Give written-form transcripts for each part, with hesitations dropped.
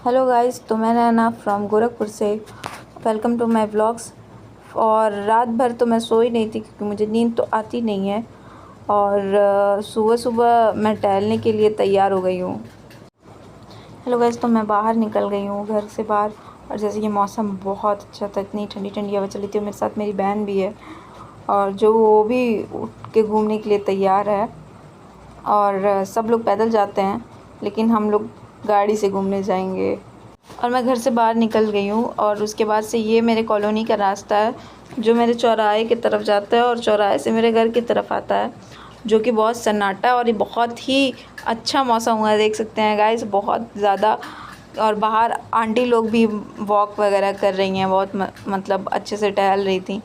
Hello guys, तो मैं नैना from Gorakhpur से। Welcome to my vlogs. और रात भर तो मैं सोई नहीं थी क्योंकि मुझे नींद तो आती नहीं है। और सुबह सुबह मैं टहलने के लिए तैयार हो गई हूँ। हेलो गाइस, तो मैं बाहर निकल गई हूँ घर से बाहर। और जैसे कि मौसम बहुत अच्छा था, इतनी ठंडी ठंडी हवा चली थी। और मेरे साथ मेरी बहन भी है, और जो वो भी उठ के घूमने के लिए तैयार है। और सब लोग पैदल जाते हैं, लेकिन हम लोग गाड़ी से घूमने जाएंगे। और मैं घर से बाहर निकल गई हूँ, और उसके बाद से ये मेरे कॉलोनी का रास्ता है जो मेरे चौराहे की तरफ जाता है, और चौराहे से मेरे घर की तरफ आता है, जो कि बहुत सन्नाटा है। और ये बहुत ही अच्छा मौसम हुआ है, देख सकते हैं गाइस, बहुत ज़्यादा। और बाहर आंटी लोग भी वॉक वगैरह कर रही हैं, बहुत मतलब अच्छे से टहल रही थी।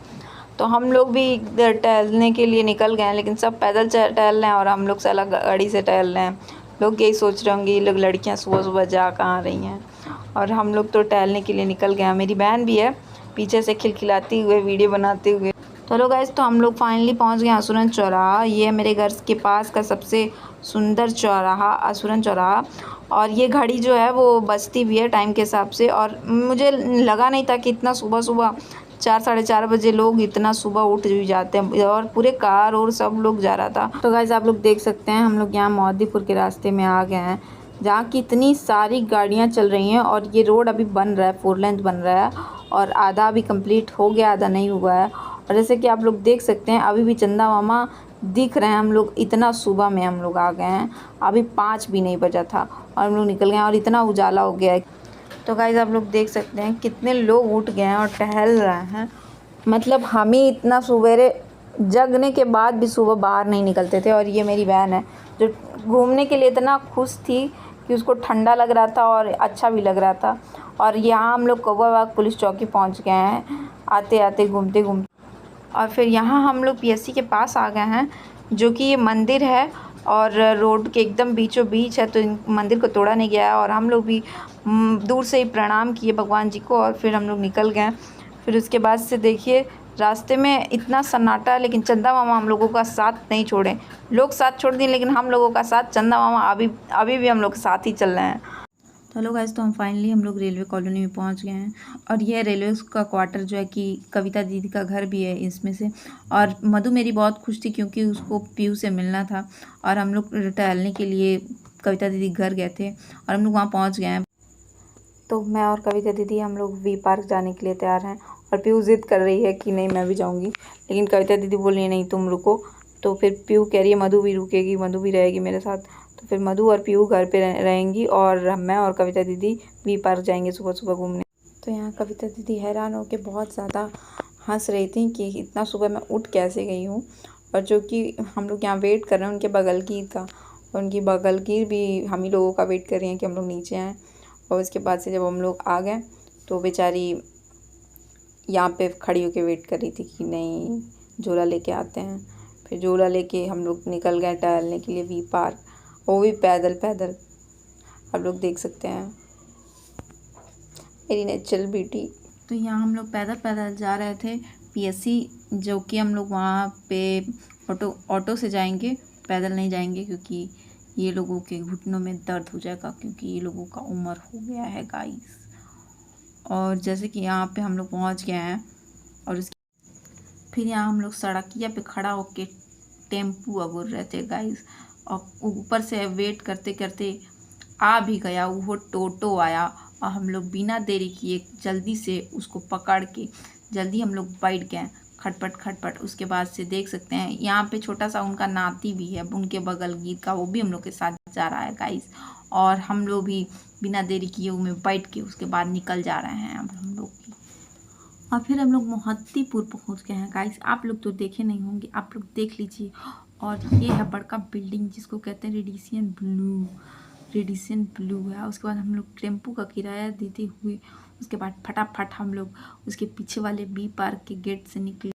तो हम लोग भी इधर टहलने के लिए निकल गए हैं, लेकिन सब पैदल टहल रहे हैं और हम लोग साला गाड़ी से टहल रहे हैं। लोग यही सोच रहे होंगे, ये लोग लड़कियां सुबह सुबह जा कहाँ रही हैं। और हम लोग तो टहलने के लिए निकल गए हैं। मेरी बहन भी है पीछे से खिलखिलाती हुए, वीडियो बनाते हुए। चलो गाइस, तो हम लोग फाइनली पहुंच गए असुरन चौराहा। ये मेरे घर के पास का सबसे सुंदर चौराहा, असुरन चौराहा। और ये घड़ी जो है वो बजती भी है टाइम के हिसाब से। और मुझे लगा नहीं था कि इतना सुबह सुबह 4 साढ़े 4 बजे लोग इतना सुबह उठ भी जाते हैं, और पूरे कार और सब लोग जा रहा था। तो गाइस, आप लोग देख सकते हैं हम लोग यहाँ मोहद्दीपुर के रास्ते में आ गए हैं, जहाँ की इतनी सारी गाड़ियाँ चल रही हैं। और ये रोड अभी बन रहा है, 4 लेन बन रहा है, और आधा अभी कंप्लीट हो गया, आधा नहीं हुआ है। और जैसे कि आप लोग देख सकते हैं, अभी भी चंदा मामा दिख रहे हैं। हम लोग इतना सुबह में हम लोग आ गए हैं, अभी 5 भी नहीं बजा था और हम लोग निकल गए हैं, और इतना उजाला हो गया है। तो गाइस, आप लोग देख सकते हैं कितने लोग उठ गए हैं और टहल रहे हैं। मतलब हम ही इतना सवेरे जगने के बाद भी सुबह बाहर नहीं निकलते थे। और ये मेरी बहन है जो घूमने के लिए इतना खुश थी कि उसको ठंडा लग रहा था और अच्छा भी लग रहा था। और यहाँ हम लोग कौवा बाग पुलिस चौकी पहुँच गए हैं, आते आते घूमते घूमते। और फिर यहाँ हम लोग पीएससी के पास आ गए हैं, जो कि ये मंदिर है और रोड के एकदम बीचों बीच है। तो मंदिर को तोड़ा नहीं गया है। और हम लोग भी दूर से ही प्रणाम किए भगवान जी को, और फिर हम लोग निकल गए। फिर उसके बाद से देखिए, रास्ते में इतना सन्नाटा है, लेकिन चंदा मामा हम लोगों का साथ नहीं छोड़े। लोग साथ छोड़ दिए, लेकिन हम लोगों का साथ चंदा मामा अभी भी हम लोग साथ ही चल रहे हैं। हेलो गाइस, तो हम लोग रेलवे कॉलोनी में पहुंच गए हैं। और यह रेलवे का क्वार्टर जो है कि कविता दीदी का घर भी है इसमें से। और मधु मेरी बहुत खुश थी क्योंकि उसको पीयू से मिलना था। और हम लोग टहलने के लिए कविता दीदी घर गए थे, और हम लोग वहाँ पहुँच गए हैं। तो मैं और कविता दीदी हम लोग वी पार्क जाने के लिए तैयार हैं। और पीयू ज़िद कर रही है कि नहीं मैं भी जाऊँगी, लेकिन कविता दीदी बोल रही है नहीं तुम रुको। तो फिर पीयू कह रही है मधु भी रुकेगी, मधु भी रहेगी मेरे साथ। तो फिर मधु और पीयू घर पे रहेंगी, और मैं और कविता दीदी वी पार्क जाएंगे सुबह सुबह घूमने। तो यहाँ कविता दीदी हैरान हो के बहुत ज़्यादा हंस रही थी कि इतना सुबह मैं उठ कैसे गई हूँ। और जो कि हम लोग यहाँ वेट कर रहे हैं उनके बगलगीर का, और उनकी बगलगीर भी हम ही लोगों का वेट कर रही हैं कि हम लोग नीचे आएँ। और उसके बाद से जब हम लोग आ गए तो बेचारी यहाँ पे खड़ी होकर वेट कर रही थी कि नहीं झोला लेके आते हैं। फिर झोला लेके हम लोग निकल गए टहलने के लिए वी पार्क, वो भी पैदल पैदल। आप लोग देख सकते हैं मेरी नेचुरल ब्यूटी। तो यहाँ हम लोग पैदल पैदल जा रहे थे पीएससी, जो कि हम लोग वहाँ पे ऑटो से जाएंगे, पैदल नहीं जाएंगे, क्योंकि ये लोगों के घुटनों में दर्द हो जाएगा, क्योंकि ये लोगों का उम्र हो गया है गाइस। और जैसे कि यहाँ पे हम लोग पहुँच गए हैं, और फिर यहाँ हम लोग सड़किया पे खड़ा होके टेम्पू अगुर रहे थे गाइस। और ऊपर से वेट करते करते आ भी गया वो टोटो आया, और हम लोग बिना देरी किए जल्दी से उसको पकड़ के जल्दी हम लोग बैठ गए खटपट खटपट। उसके बाद से देख सकते हैं यहाँ पे छोटा सा उनका नाती भी है, उनके बगल गीत का, वो भी हम लोग के साथ जा रहा है गाइस। और हम लोग भी बिना देरी किए उनमें बैठ के उसके बाद निकल जा रहे हैं अब हम लोग भी। और फिर हम लोग मोहद्दीपुर पहुँच गए हैं गाइस। आप लोग तो देखे नहीं होंगे, आप लोग देख लीजिए। और ये है बड़का बिल्डिंग जिसको कहते हैं रेडिसन ब्लू है। उसके बाद हम लोग टेम्पू का किराया देते हुए उसके बाद फटाफट हम लोग उसके पीछे वाले बी पार्क के गेट से निकले।